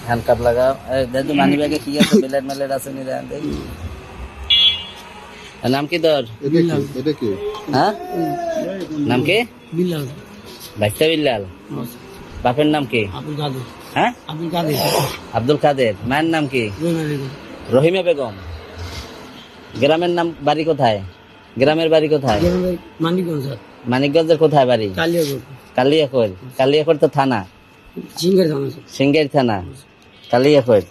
Handcuff লাগা দেখো মানি ব্যাগে কি আছে বেলেট মেলেট আছে নি দেখ নাম কি তোর হ্যাঁ নাম কি বিল্লাল বাচ্চা বিল্লাল বাপের নাম কি আব্দুল কাদের হ্যাঁ আব্দুল কাদের আব্দুল কাদের মায়ের নাম কি রহিমা বেগম গ্রামের নাম বাড়ি কোথায় গ্রামের বাড়ি কোথায় মানিকগঞ্জ স্যার মানিকগঞ্জের কোথায় বাড়ি কালিয়াকৈর কালিয়াকৈর তো থানা সিঙ্গার থানা স্যার সিঙ্গের থানা কালিয়াকৈর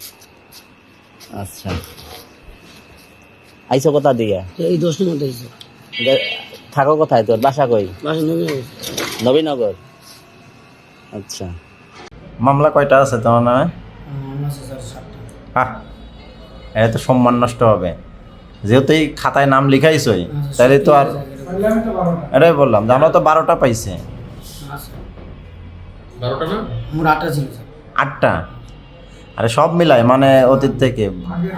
আচ্ছা আইসো কোথা দিয়ে এই 10টার মধ্যে স্যার থাকো কোথায় তোর বাসা কই বাসা নবীনগর নবীনগর আচ্ছা মামলা কয়টা আছে তোমার নামে এটা তো সম্মান নষ্ট হবে যেহেতু এই খাতায় নাম লিখাইছই তাহলে তো আর এটাই বললাম যে আমরা তো 12টা পাইছি 12টা না মোর 8টা ছিল স্যার 8টা আরে সব মিলাই মানে অতীত থেকে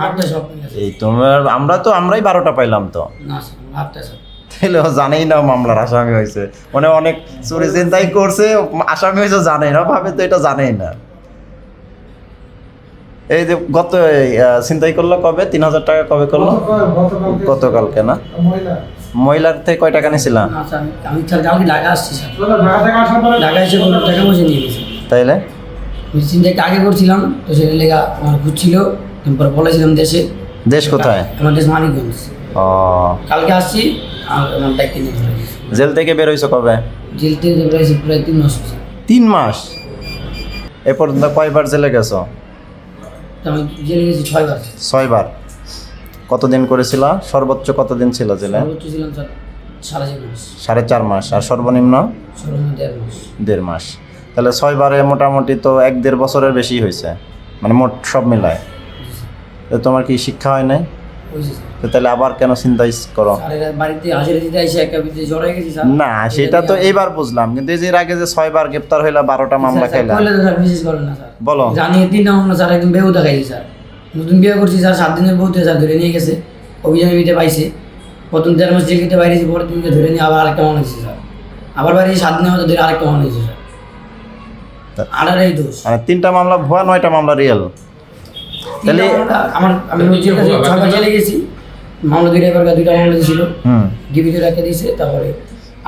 8টা সব মিলে এই তোমার আমরাই 12টা পাইলাম তো না স্যার 8টা স্যার তাহলে ও জানেই না মামলার আসামি হয়েছে মানে অনেক চুরি চিন্তাই করছে আসামি হয়েছে জানেই না ভাবে তো এটা জানেই না এই যে গত চিন্তাই করলো কবে 3000 টাকা কবে করলো গতকালকে না মহিলার থেকে কয় টাকা নিয়েছিল না স্যার আমি স্যার কালকে ঢাকা আসছি স্যার ঢাকা এসে কোনো টাকা পয়সা নিয়ে গেছি তাইলে চিন্তাটা আগে করছিলাম তো সেটা লেগা আমার খুঁজছিল তারপর বলেছিলাম দেশ কোথায় আমার দেশ মানিকগঞ্জ ও কালকে আসছি আর আমার দায়িত্ব নিয়ে চলে গেছি জেল থেকে বের হইছো কবে জেল থেকে বেরিয়েছি প্রায় 3 মাস হয়েছে 3 মাস এ পর্যন্ত কয়বার জেলে গেছো তো আমি জেলে গেছি 6 বার 6 বার কতদিন করেছিল সর্বোচ্চ কতদিন ছিল জেলে সর্বোচ্চ ছিলাম স্যার 4.5 মাস আর সর্বনিম্ন সর্বনিম্ন 1.5 মাস 1.5 মাস তাহলে 6 বারে মোটামুটি তো 1-1.5 বছরের বেশি হয়েছে মানে মোট সব মিলায় তো তোমার কি শিক্ষা হয় নাই হয়েছে স্যার তো তাহলে আবার কেন চিন্তা করো স্যার বাড়িতে হাজিরা দিতে এসে একটা বিদ্যে জড়াই গেছি স্যার না সেটা তো এইবার বুঝলাম কিন্তু এই যে এর আগে যে 6 বার গ্রেফতার হইলা 12টা মামলা খাইলা বলে তো স্যার বিশেষ করেন না স্যার বলো জানি 3টা মামলা স্যার একদম বেহুদা খাইছি স্যার নতুন বিয়ে করছি স্যার 7 দিনের বউতে স্যার ধরে নিয়ে গেছে অভিযানে বিতে পাইছে প্রথম 13 মাস জেলতে বাইরেছি পরে 3 দিন ধরে নিয়ে আবার আরেকটা মামলা দিয়েছে স্যার আবার বাইরে 7 দিনের মধ্যে ধরে আরেকটা মামলা দিয়েছে স্যার আড়াই দোষ মানে 3টা মামলা ভুয়া 9টা মামলা রিয়েল তাহলে আমি জেল কাছে 6 বার জেলে গেছি মামলা দুইটা মামলা দিয়েছিল ডিবিতে রাখে দিয়েছে তারপরে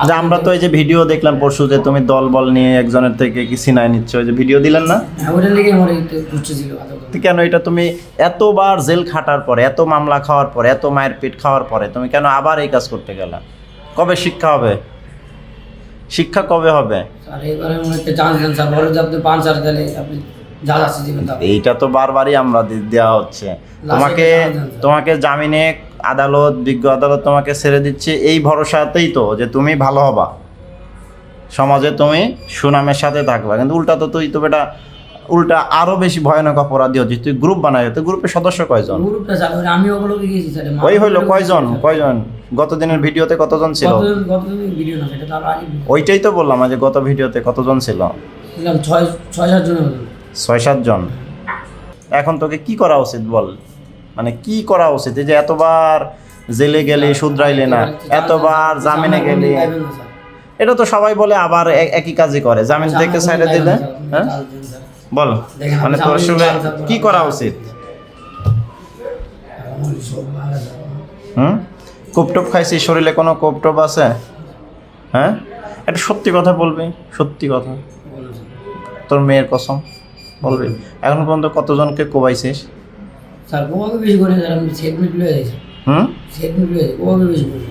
আচ্ছা আমরা তো এই যে ভিডিও দেখলাম পরশু যে তুমি দল বল নিয়ে একজনের থেকে কি সিনাই নিচ্ছ ওই যে ভিডিও দিলেন না ওটার লেগে আমার একটু উচ্চ ছিল তো কেন এটা তুমি এতবার জেল খাটার পরে এত মামলা খাওয়ার পরে এত মায়ের পেট খাওয়ার পরে তুমি কেন আবার এই কাজ করতে গেলা কবে শিক্ষা হবে শিক্ষা কবে হবে স্যার এবারে মনে একটা চান্স দেন স্যার বলে যে আপনি 5 আর তাহলে আপনি যা যাচ্ছে জীবন এইটা তো বারবারই আমরা দেওয়া হচ্ছে তোমাকে জামিনে আদালত বিজ্ঞ আদালত তোমাকে ছেড়ে দিচ্ছে এই ভরসাতেই তো যে তুমি ভালো হবা সমাজে তুমি সুনামের সাথে থাকবা কিন্তু উল্টা তো তুই তো বেটা উল্টা আরো বেশি ভয়ানক অপরাধী হচ্ছে তুই গ্রুপ বানাই তো গ্রুপের সদস্য কয়জন গ্রুপটা স্যার আমি ওগুলো গিয়েছি স্যার ওই হইলো কয়জন গত দিনের ভিডিওতে কতজন ছিল গতদিন ভিডিও না সেটা তার আগে ওইটাই তো বললাম যে গত ভিডিওতে কতজন ছিল ছিলাম 6-7 জন 6-7 জন এখন তোকে কি করা উচিত বল মানে কি করা উচিত এই যে এতবার জেলে গেলি শুধরাইলে না এতবার জামিনে গেলি এটা তো সবাই বলে আবার একই কাজই করে জামিন থেকে সাইডে দিলে হ্যাঁ বল মানে তোর আসলে কি করা উচিত কোপটোপ খাইছি শরীরে কোনো কোপটোপ আছে হ্যাঁ এটা সত্যি কথা বলবি সত্যি কথা তোর মেয়ের কসম বলবি এখন পর্যন্ত কতজনকে কোবাইছিস স্যার কোবাকে বেশি করে স্যার আমি সেটমেন্ট লয়ে যাইছি সেটমেন্ট লয়ে কোবাকে বেশি করে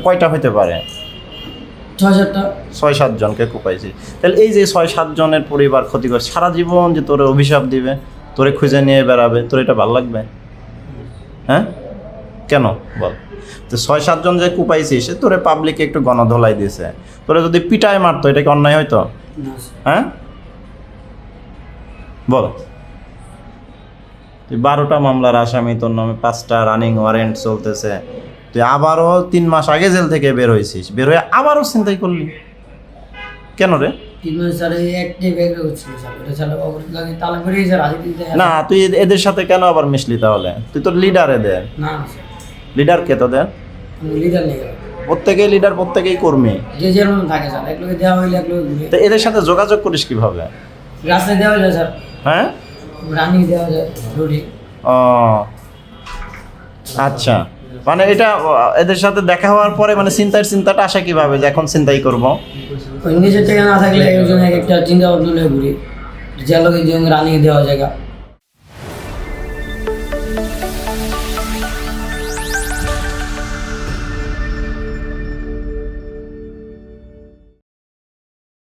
কয়টা হইতে পারে 6-7টা 6-7 জনকে কোপাইছি তাহলে এই যে 6-7 জনের পরিবার ক্ষতি করে সারা জীবন যে তোরে অভিশাপ দিবে তোরে খুঁজে নিয়ে বেড়াবে তোর এটা ভালো লাগবে হ্যাঁ কেন বল তো 6-7 জন যে কোপাইছিস তোরে পাবলিকে একটু গণধোলাই দিয়েছে তোরে যদি পিটায় মারতো এটা কি অন্যায় হয়তো হ্যাঁ বল তুই 12টা মামলার আসামি তোর নামে 5টা রানিং ওয়ারেন্ট চলতেছে তুই আবারও 3 মাস আগে জেল থেকে বের হয়েছিস বের হয়ে আবারও চিন্তাই করলি কেন রে 3 মাস স্যার একটাই ব্যাগ করছিল স্যার এটা স্যার লাগে তালা করে স্যার আজ দিতে না তুই এদের সাথে কেন আবার মিশলি তাহলে তুই তো লিডার এদের না লিডার কে তোদের লিডার নেই প্রত্যেকেই লিডার, প্রত্যেকেই কর্মী। যে যেরকম থাকে স্যার, এক লোকে দেওয়া হইলে এক লোকে ঘুরে তো এদের সাথে যোগাযোগ করিস কিভাবে? রাস্তায় দেওয়া যায় স্যার, হ্যাঁ, রানিং দেওয়া যায় রুটি। ও আচ্ছা, মানে এটা এদের সাথে দেখা হওয়ার পরে মানে চিন্তাটা আসে কিভাবে যে এখন চিন্তাই করব? ওই নিজের থেকে না থাকলে একজন এক একটা চিন্তা ভাবনা নিয়ে ঘুরি, যে লোকে যে রানিং দেওয়া জায়গা